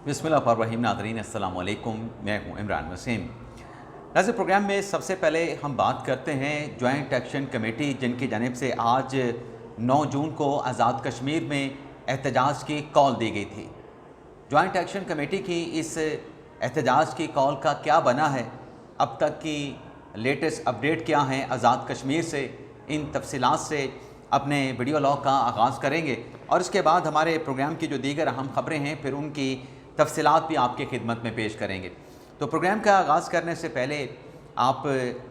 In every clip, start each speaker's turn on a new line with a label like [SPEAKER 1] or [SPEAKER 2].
[SPEAKER 1] बिस्मिल्लाहिर्रहमानिर्रहीम। नाज़रीन अस्सलाम वालेकुम, मैं हूँ इमरान वसीम। नाज़रीन, प्रोग्राम में सबसे पहले हम बात करते हैं जॉइंट एक्शन कमेटी जिनकी जानिब से आज 9 जून को आज़ाद कश्मीर में एहतजाज की कॉल दी गई थी। जॉइंट एक्शन कमेटी की इस एहतजाज की कॉल का क्या बना है, अब तक की लेटेस्ट अपडेट क्या हैं आज़ाद कश्मीर से, इन तफसीलात से अपने वीडियो लॉग का आगाज़ करेंगे और इसके बाद हमारे प्रोग्राम की जो दीगर अहम ख़बरें हैं फिर उनकी तफसीलात भी आपकी खिदमत में पेश करेंगे। तो प्रोग्राम का आगाज़ करने से पहले आप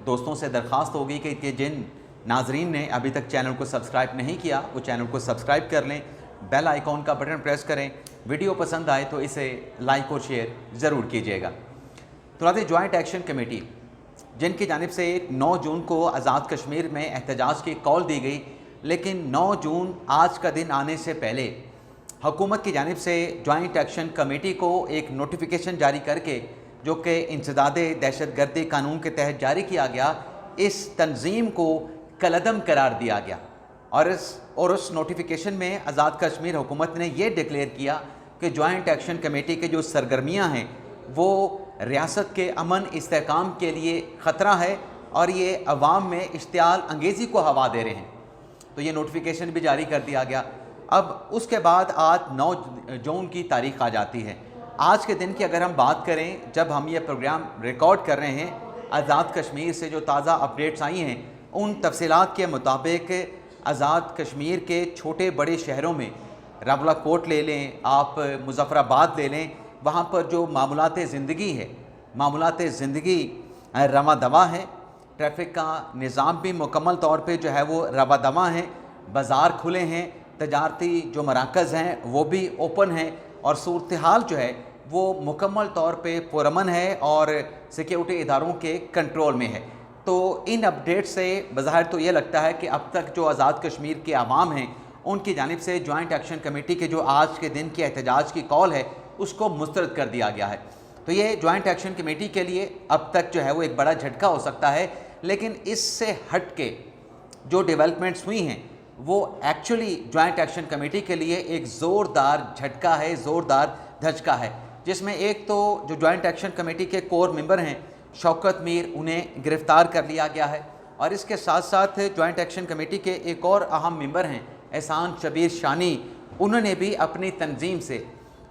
[SPEAKER 1] दोस्तों से दरख्वास्त होगी कि जिन नाजरीन ने अभी तक चैनल को सब्सक्राइब नहीं किया वो चैनल को सब्सक्राइब कर लें, बेल आइकॉन का बटन प्रेस करें, वीडियो पसंद आए तो इसे लाइक और शेयर ज़रूर कीजिएगा। तो नाज़रीन, जॉइंट एक्शन कमेटी जिनकी जानिब से 9 जून को आज़ाद कश्मीर में एहतजाज की कॉल दी गई, लेकिन 9 जून आज का दिन आने से पहले हुकूमत की जानिब से जॉइंट एक्शन कमेटी को एक नोटिफिकेशन जारी करके, जो कि इंसदादे दहशतगर्दी कानून के तहत जारी किया गया, इस तंजीम को कलअदम करार दिया गया। और उस नोटिफिकेशन में आज़ाद कश्मीर हुकूमत ने यह डिक्लेयर किया कि जॉइंट एक्शन कमेटी के जो सरगर्मियाँ हैं वो रियासत के अमन इस्तेहकाम के लिए ख़तरा है और ये अवाम में इश्तियाल अंगेज़ी को हवा दे रहे हैं। तो ये नोटिफिकेशन भी जारी कर दिया गया। अब उसके बाद आज 9 जून की तारीख़ आ जाती है। आज के दिन की अगर हम बात करें, जब हम ये प्रोग्राम रिकॉर्ड कर रहे हैं, आज़ाद कश्मीर से जो ताज़ा अपडेट्स आई हैं उन तफसीलात के मुताबिक आज़ाद कश्मीर के छोटे बड़े शहरों में, रावलाकोट ले लें, आप मुज़फ़्फ़राबाद ले लें, वहाँ पर जो मामूलात ज़िंदगी है, मामूलात ज़िंदगी रवा दवा है, ट्रैफिक का निज़ाम भी मुकम्मल तौर पे जो है वो रवा दवा है, बाज़ार खुले हैं, तजारती जो मराकज़ हैं वो भी ओपन हैं और सूरत हाल जो है वो मुकम्मल तौर पे पुरअमन है और सिक्योरिटी इदारों के कंट्रोल में है। तो इन अपडेट से बज़ाहिर तो ये लगता है कि अब तक जो आज़ाद कश्मीर के अवाम हैं उनकी जानिब से जॉइंट एक्शन कमेटी के जो आज के दिन की एहतजाज की कॉल है उसको मुस्तरद कर दिया गया है। तो ये जॉइंट एक्शन कमेटी के लिए अब तक जो है वो एक बड़ा झटका हो सकता है, लेकिन इससे हट के जो डेवलपमेंट्स हुई हैं वो एक्चुअली जॉइंट एक्शन कमेटी के लिए एक ज़ोरदार झटका है, ज़ोरदार धचका है, जिसमें एक तो जो जॉइंट एक्शन कमेटी के कोर मेंबर हैं शौकत मीर, उन्हें गिरफ़्तार कर लिया गया है और इसके साथ साथ जॉइंट एक्शन कमेटी के एक और अहम मेंबर हैं एहसान शबीर शानी, उन्होंने भी अपनी तंजीम से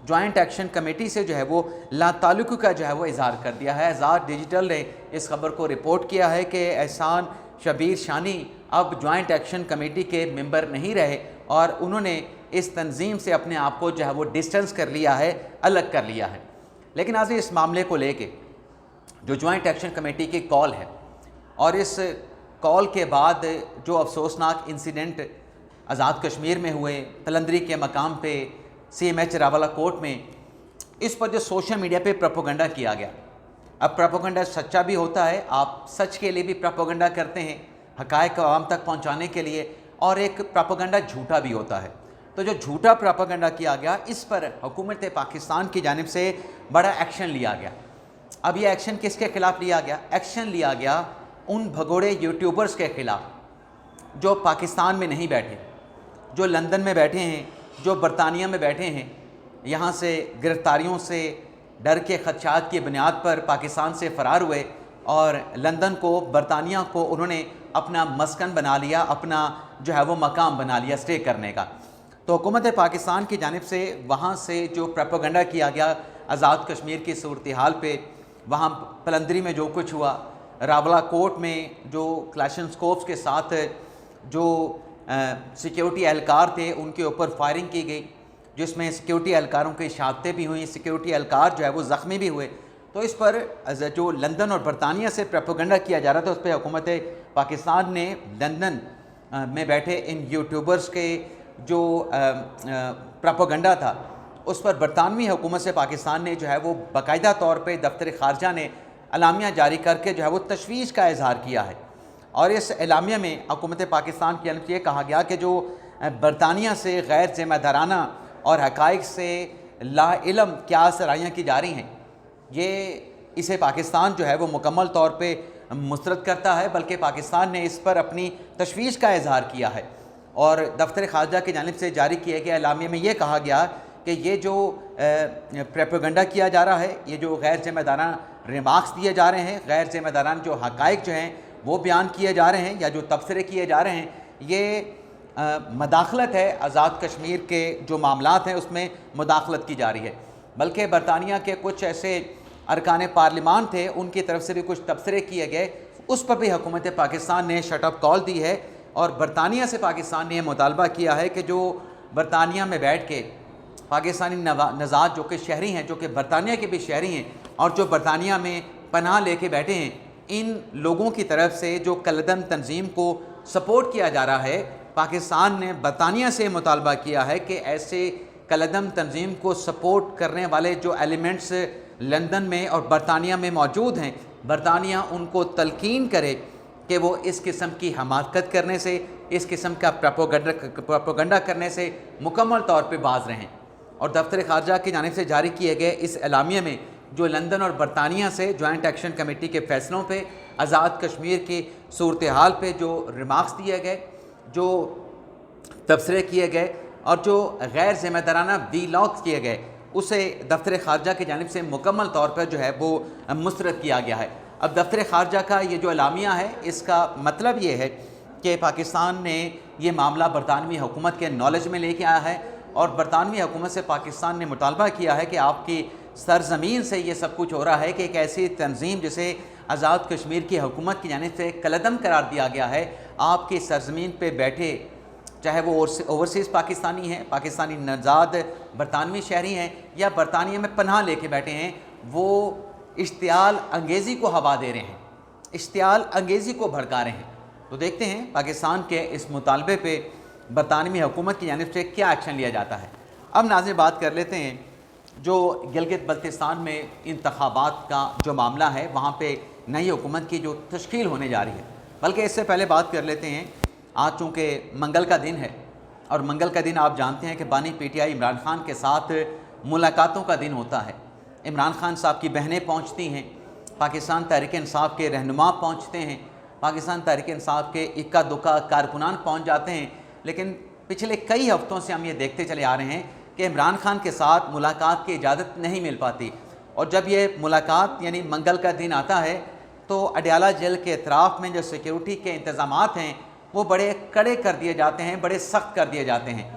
[SPEAKER 1] जॉइंट एक्शन कमेटी से जो है वो लाताल्लुक़ का जो है वो इज़हार कर दिया है। आज़ाद डिजिटल ने इस खबर को रिपोर्ट किया है कि एहसान शबीर शानी अब जॉइंट एक्शन कमेटी के मेंबर नहीं रहे और उन्होंने इस तंजीम से अपने आप को जो है वो डिस्टेंस कर लिया है, अलग कर लिया है। लेकिन आज इस मामले को लेके जो जॉइंट एक्शन कमेटी की कॉल है और इस कॉल के बाद जो अफसोसनाक इंसिडेंट आज़ाद कश्मीर में हुए, तलंदरी के मकाम पे CMH रावलाकोट में, इस पर जो सोशल मीडिया पे प्रोपेगेंडा किया गया। अब प्रोपेगेंडा सच्चा भी होता है, आप सच के लिए भी प्रोपेगेंडा करते हैं हक़ाइक़ आवाम तक पहुंचाने के लिए, और एक प्रोपेगेंडा झूठा भी होता है। तो जो झूठा प्रोपेगेंडा किया गया इस पर हुकूमत पाकिस्तान की जानिब से बड़ा एक्शन लिया गया। अब ये एक्शन किसके ख़िलाफ़ लिया गया? एक्शन लिया गया उन भगोड़े यूट्यूबर्स के ख़िलाफ़ जो पाकिस्तान में नहीं बैठे, जो लंदन में बैठे हैं, जो बरतानिया में बैठे हैं, यहाँ से गिरफ्तारियों से डर के ख़दशात की बुनियाद पर पाकिस्तान से फ़रार हुए और लंदन को, बरतानिया को उन्होंने अपना मस्कन बना लिया, अपना जो है वो मकाम बना लिया स्टे करने का। तो हुकूमत पाकिस्तान की जानिब से वहाँ से जो प्रोपेगेंडा किया गया आज़ाद कश्मीर की सूरत हाल पे, वहाँ पलंदरी में जो कुछ हुआ, रावलाकोट में जो क्लैशनस्कोप्स के साथ जो सिक्योरिटी एहलकार थे उनके ऊपर फायरिंग की गई, जिसमें सिक्योरिटी एहलकारों की शहादतें भी हुई, सिक्योरिटी एहलकार जो है वो ज़ख्मी भी हुए। तो इस पर जो लंदन और बरतानिया से प्रोपेगेंडा किया जा रहा था उस पर हुकूमत पाकिस्तान ने लंदन में बैठे इन यूट्यूबर्स के जो प्रोपेगेंडा था उस पर बरतानवी हुकूमत से पाकिस्तान ने जो है वो बाकायदा तौर पे दफ्तर ख़ारजा ने अलामिया जारी करके जो है वो तशवीश का इज़हार किया है। और इस एलामिया में हुकूमत पाकिस्तान की जानब से ये कहा गया कि जो बरतानिया से गैर ज़िम्मेदाराना और हक़ाइक़ से लाइल्म क्या सराहियाँ की जा रही हैं, ये इसे पाकिस्तान जो है वो मुकम्मल तौर पे मुस्तरद करता है, बल्कि पाकिस्तान ने इस पर अपनी तशवीश का इज़हार किया है। और दफ्तर ख़ारजा की जानिब से जारी किए गए एलामिया में ये कहा गया کہ یہ جو پروپیگنڈا کیا جا رہا ہے، یہ جو غیر ذمہ دارانہ ریمارکس دیے جا رہے ہیں، غیر ذمہ دارانہ جو حقائق جو ہیں وہ بیان کیے جا رہے ہیں، یا جو تبصرے کیے جا رہے ہیں، یہ مداخلت ہے آزاد کشمیر کے جو معاملات ہیں اس میں مداخلت کی جا رہی ہے۔ بلکہ برطانیہ کے کچھ ایسے ارکان پارلیمان تھے، ان کی طرف سے بھی کچھ تبصرے کیے گئے، اس پر بھی حکومت پاکستان نے شٹ اپ کال دی ہے، اور برطانیہ سے پاکستان نے یہ مطالبہ کیا ہے کہ جو برطانیہ میں بیٹھ کے پاکستانی نژاد جو کہ شہری ہیں، جو کہ برطانیہ کے بھی شہری ہیں اور جو برطانیہ میں پناہ لے کے بیٹھے ہیں، ان لوگوں کی طرف سے جو کالعدم تنظیم کو سپورٹ کیا جا رہا ہے، پاکستان نے برطانیہ سے مطالبہ کیا ہے کہ ایسے کالعدم تنظیم کو سپورٹ کرنے والے جو ایلیمنٹس لندن میں اور برطانیہ میں موجود ہیں، برطانیہ ان کو تلقین کرے کہ وہ اس قسم کی حماقت کرنے سے، اس قسم کا پروپیگنڈا کرنے سے مکمل طور پہ باز رہیں۔ اور دفتر خارجہ کی جانب سے جاری کیے گئے اس اعلامیے میں جو لندن اور برطانیہ سے جوائنٹ ایکشن کمیٹی کے فیصلوں پہ، آزاد کشمیر کی صورتحال پہ جو ریمارکس دیے گئے، جو تبصرے کیے گئے اور جو غیر ذمہ دارانہ وی لاگ کیے گئے، اسے دفتر خارجہ کی جانب سے مکمل طور پر جو ہے وہ مسترد کیا گیا ہے۔ اب دفتر خارجہ کا یہ جو اعلامیہ ہے، اس کا مطلب یہ ہے کہ پاکستان نے یہ معاملہ برطانوی حکومت کے نالج میں لے کے آیا ہے، اور برطانوی حکومت سے پاکستان نے مطالبہ کیا ہے کہ آپ کی سرزمین سے یہ سب کچھ ہو رہا ہے کہ ایک ایسی تنظیم جسے آزاد کشمیر کی حکومت کی جانب سے کالعدم قرار دیا گیا ہے، آپ کی سرزمین پہ بیٹھے، چاہے وہ اوورسیز پاکستانی ہیں، پاکستانی نژاد برطانوی شہری ہیں، یا برطانیہ میں پناہ لے کے بیٹھے ہیں، وہ اشتعال انگیزی کو ہوا دے رہے ہیں، اشتعال انگیزی کو بھڑکا رہے ہیں۔ تو دیکھتے ہیں پاکستان کے اس مطالبے پہ برطانوی حکومت کی جانب سے کیا ایکشن لیا جاتا ہے۔ اب ناظرین بات کر لیتے ہیں جو گلگت بلتستان میں انتخابات کا جو معاملہ ہے، وہاں پہ نئی حکومت کی جو تشکیل ہونے جا رہی ہے۔ بلکہ اس سے پہلے بات کر لیتے ہیں، آج چونکہ منگل کا دن ہے، اور منگل کا دن آپ جانتے ہیں کہ بانی P T I Imran Khan کے ساتھ ملاقاتوں کا دن ہوتا ہے۔ عمران خان صاحب کی بہنیں پہنچتی ہیں، پاکستان تحریک انصاف کے رہنما پہنچتے ہیں، پاکستان تحریک انصاف کے اکا دکا کارکنان پہنچ جاتے ہیں۔ لیکن پچھلے کئی ہفتوں سے ہم یہ دیکھتے چلے آ رہے ہیں کہ عمران خان کے ساتھ ملاقات کی اجازت نہیں مل پاتی، اور جب یہ ملاقات یعنی منگل کا دن آتا ہے تو اڈیالہ جیل کے اطراف میں جو سیکیورٹی کے انتظامات ہیں وہ بڑے کڑے کر دیے جاتے ہیں، بڑے سخت کر دیے جاتے ہیں،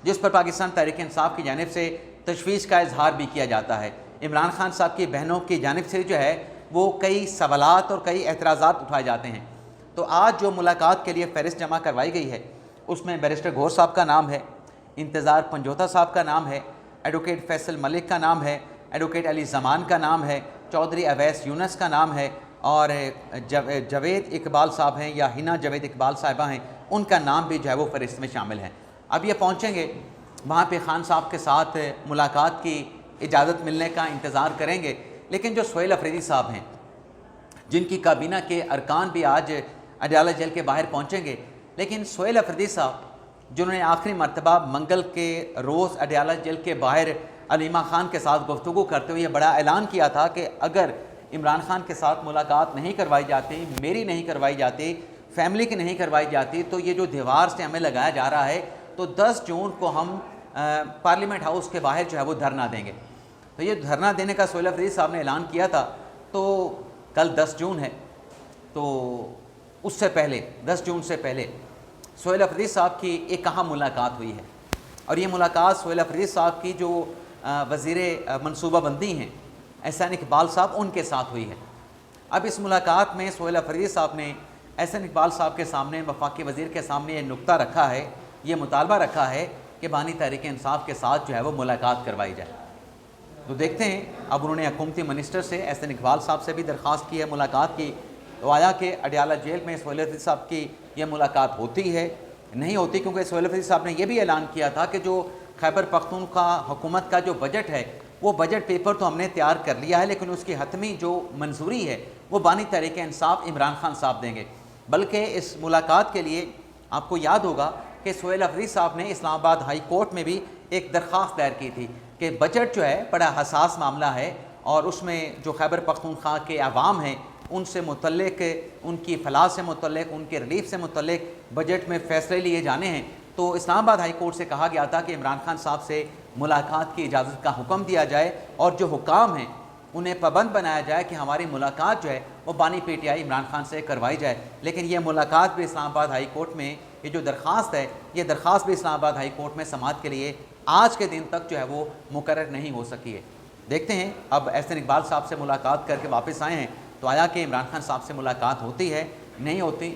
[SPEAKER 1] جس پر پاکستان تحریک انصاف کی جانب سے تشویش کا اظہار بھی کیا جاتا ہے۔ عمران خان صاحب کی بہنوں کی جانب سے جو ہے وہ کئی سوالات اور کئی اعتراضات اٹھائے جاتے ہیں۔ تو آج جو ملاقات کے لیے فہرست جمع کروائی گئی ہے، اس میں بیرسٹر گھور صاحب کا نام ہے، انتظار پنجوتا صاحب کا نام ہے، ایڈوکیٹ فیصل ملک کا نام ہے، ایڈوکیٹ علی زمان کا نام ہے، چودھری اویس یونس کا نام ہے، اور جاوید اقبال صاحب ہیں یا ہنا جاوید اقبال صاحبہ ہیں، ان کا نام بھی جو ہے وہ فہرست میں شامل ہے۔ اب یہ پہنچیں گے وہاں پہ خان صاحب کے ساتھ ملاقات کی اجازت ملنے کا انتظار کریں گے، لیکن جو سہیل افریدی صاحب ہیں جن کی کابینہ کے ارکان بھی آج اڈیالہ جیل کے باہر پہنچیں گے، لیکن سہیل افریدی صاحب جنہوں نے آخری مرتبہ منگل کے روز اڈیالہ جیل کے باہر علیمہ خان کے ساتھ گفتگو کرتے ہوئے یہ بڑا اعلان کیا تھا کہ اگر عمران خان کے ساتھ ملاقات نہیں کروائی جاتی، میری نہیں کروائی جاتی، فیملی کی نہیں کروائی جاتی، تو یہ جو دیوار سے ہمیں لگایا جا رہا ہے تو 10 جون کو ہم پارلیمنٹ ہاؤس کے باہر جو ہے وہ دھرنا دیں گے۔ تو یہ دھرنا دینے کا سہیل افریدی صاحب نے اعلان کیا تھا، تو کل 10 جون ہے، تو اس سے پہلے 10 جون سے پہلے سہیل افریدی صاحب کی ایک اہم ملاقات ہوئی ہے، اور یہ ملاقات سہیل افریدی صاحب کی جو وزیر منصوبہ بندی ہیں احسن اقبال صاحب، ان کے ساتھ ہوئی ہے۔ اب اس ملاقات میں سہیل افریدی صاحب نے احسن اقبال صاحب کے سامنے، وفاقی وزیر کے سامنے یہ نقطہ رکھا ہے، یہ مطالبہ رکھا ہے کہ بانی تحریک انصاف کے ساتھ جو ہے وہ ملاقات کروائی جائے۔ تو دیکھتے ہیں، اب انہوں نے حکومتی منسٹر سے احسن اقبال صاحب سے بھی درخواست کی ہے ملاقات کی، تو آیا کہ اڈیالہ جیل میں سہیل افریدی صاحب کی یہ ملاقات ہوتی ہے نہیں ہوتی، کیونکہ سہیل افریدی صاحب نے یہ بھی اعلان کیا تھا کہ جو خیبر پختونخوا حکومت کا جو بجٹ ہے، وہ بجٹ پیپر تو ہم نے تیار کر لیا ہے، لیکن اس کی حتمی جو منظوری ہے وہ بانی تحریک انصاف عمران خان صاحب دیں گے۔ بلکہ اس ملاقات کے لیے آپ کو یاد ہوگا کہ سہیل افریدی صاحب نے اسلام آباد ہائی کورٹ میں بھی ایک درخواست دائر کی تھی کہ بجٹ جو ہے بڑا حساس معاملہ ہے، اور اس میں جو خیبر پختونخوا کے عوام ہیں ان سے متعلق، ان کی فلاح سے متعلق، ان کے ریلیف سے متعلق بجٹ میں فیصلے لیے جانے ہیں۔ تو اسلام آباد ہائی کورٹ سے کہا گیا تھا کہ عمران خان صاحب سے मुलाकात की इजाज़त का हुक्म दिया जाए और जो हुकाम हैं उन्हें पाबंद बनाया जाए कि हमारी मुलाकात जो है वो बानी पीटीआई इमरान खान से करवाई जाए। लेकिन ये मुलाकात भी इस्लामाबाद हाई कोर्ट में, ये जो दरख्वास्त है, ये दरख्वास्त भी इस्लामाबाद हाई कोर्ट में समाअत के लिए आज के दिन तक जो है वो मुकर्रर नहीं हो सकी है। देखते हैं अब एहसन इकबाल साहब से मुलाकात करके वापस आए हैं तो आया कि इमरान खान साहब से मुलाकात होती है नहीं होती,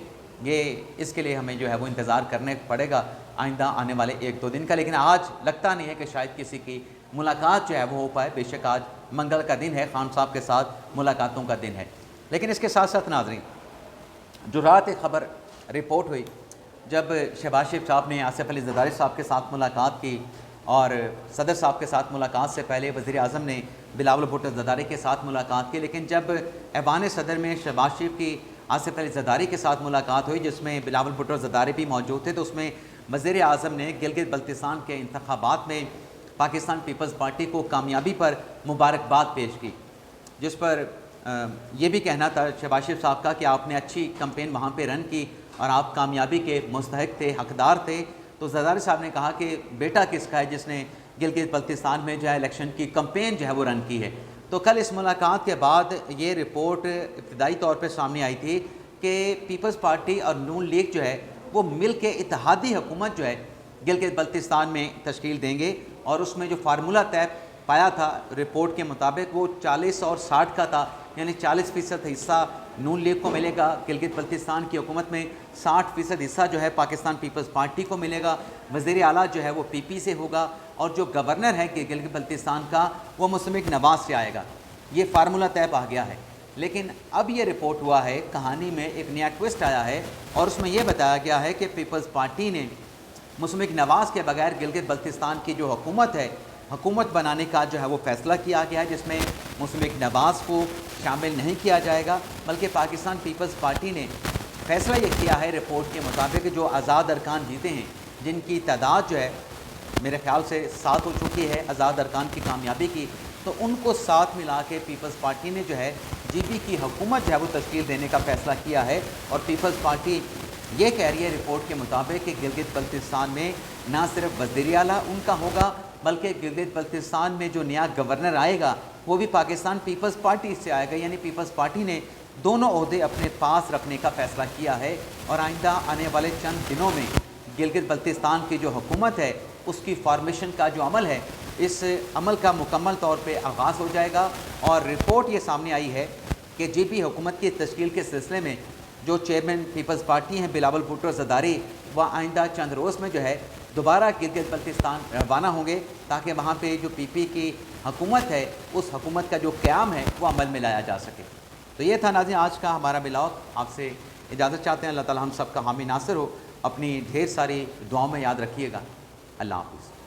[SPEAKER 1] ये इसके लिए हमें जो है वो इंतज़ार करने पड़ेगा आइंदा आने वाले 1-2 दिन का। लेकिन आज लगता नहीं है कि शायद किसी की मुलाकात जो है वो हो पाए। बेशक आज मंगल का दिन है, खान साहब के साथ मुलाकातों का दिन है। लेकिन इसके साथ साथ नाज़रीन, जो रात एक ख़बर रिपोर्ट हुई जब शहबाज शरीफ साहब ने आसिफ अली ज़रदारी साहब के साथ मुलाकात की और सदर साहब के साथ मुलाकात से पहले वज़ीर आज़म ने बिलावल भुट्टो ज़रदारी के साथ मुलाकात की। लेकिन जब ऐवान सदर में शहबाज शरीफ की आसिफ अली ज़रदारी के साथ मुलाकात हुई जिसमें बिलावल भुट्टो ज़रदारी भी मौजूद थे, तो उसमें वज़ीर आज़म ने गिलगित बल्तिस्तान के इंतखाबात में पाकिस्तान पीपल्स पार्टी को कामयाबी पर मुबारकबाद पेश की, जिस पर ये भी कहना था शहबाज शरीफ साहब का कि आपने अच्छी कैंपेन वहाँ पे रन की और आप कामयाबी के मुस्तहिक थे, हकदार थे। तो ज़रदारी साहब ने कहा कि बेटा किसका है जिसने गिलगित बल्तिस्तान में जो है इलेक्शन की कैंपेन जो है वो रन की है। तो कल इस मुलाकात के बाद ये रिपोर्ट इब्तदाई तौर पर सामने आई थी कि पीपल्स पार्टी और नून लीग जो है वो मिल के इत्तेहादी हुकूमत जो है गिलगित बल्तिस्तान में तश्कील देंगे और उसमें जो फार्मूला तय पाया था रिपोर्ट के मुताबिक वो 40 और 60 का था, यानी 40% हिस्सा नून लीग को मिलेगा गिलगित बल्तिस्तान की हुकूमत में, 60% हिस्सा जो है पाकिस्तान पीपल्स पार्टी को मिलेगा, वज़ीर आला जो है वो पीपी से होगा और जो गवर्नर है कि गिलगित बल्तिस्तान का वो मुस्लिम नवाज से आएगा। ये फार्मूला तय पा गया है। लेकिन अब ये रिपोर्ट हुआ है, कहानी में एक नया ट्विस्ट आया है और उसमें यह बताया गया है कि पीपल्स पार्टी ने मुस्लिम नवाज के बगैर गिलगित बल्तिस्तान की जो हुकूमत है, हुकूमत बनाने का जो है वो फ़ैसला किया गया है, जिसमें मुस्लिम नवाज को शामिल नहीं किया जाएगा, बल्कि पाकिस्तान पीपल्स पार्टी ने फ़ैसला ये किया है रिपोर्ट के मुताबिक जो आज़ाद अरकान जीते हैं, जिनकी तादाद जो है मेरे ख्याल से 7 हो चुकी है आज़ाद अरकान की कामयाबी की, तो उनको साथ मिला के पीपल्स पार्टी ने जो है जीपी की हुकूमत जो है वो तश्कील देने का फ़ैसला किया है। और पीपल्स पार्टी ये कह रही है रिपोर्ट के मुताबिक कि गिलगित बल्तिस्तान में ना सिर्फ वज़ीर आला उनका होगा, बल्कि गिलगित बल्तिस्तान में जो नया गवर्नर आएगा वो भी पाकिस्तान पीपल्स पार्टी से आएगा। यानी पीपल्स पार्टी ने दोनों ओहदे अपने पास रखने का फ़ैसला किया है और आइंदा आने वाले चंद दिनों में गिलगित बल्तिस्तान की जो हुकूमत है उसकी फॉर्मेशन का जो अमल है, इस अमल का मुकम्मल तौर पे आगाज़ हो जाएगा। और रिपोर्ट ये सामने आई है कि जीपी हुकूमत की तश्कील के सिलसिले में जो चेयरमैन पीपल्स पार्टी हैं बिलावल भुट्टो ज़रदारी, वह आइंदा चंद रोज़ में जो है दोबारा गिलगित बल्तिस्तान रवाना होंगे ताकि वहाँ पे जो पीपी की हुकूमत है उस हुकूमत का जो क़याम है वो अमल में लाया जा सके। तो ये था नाज़रीन आज का हमारा ब्लॉग। आपसे इजाज़त चाहते हैं। अल्लाह ताला हम सब का हामी नासिर हो। अपनी ढेर सारी दुआओं में याद रखिएगा। अल्लाह हाफ़िज़।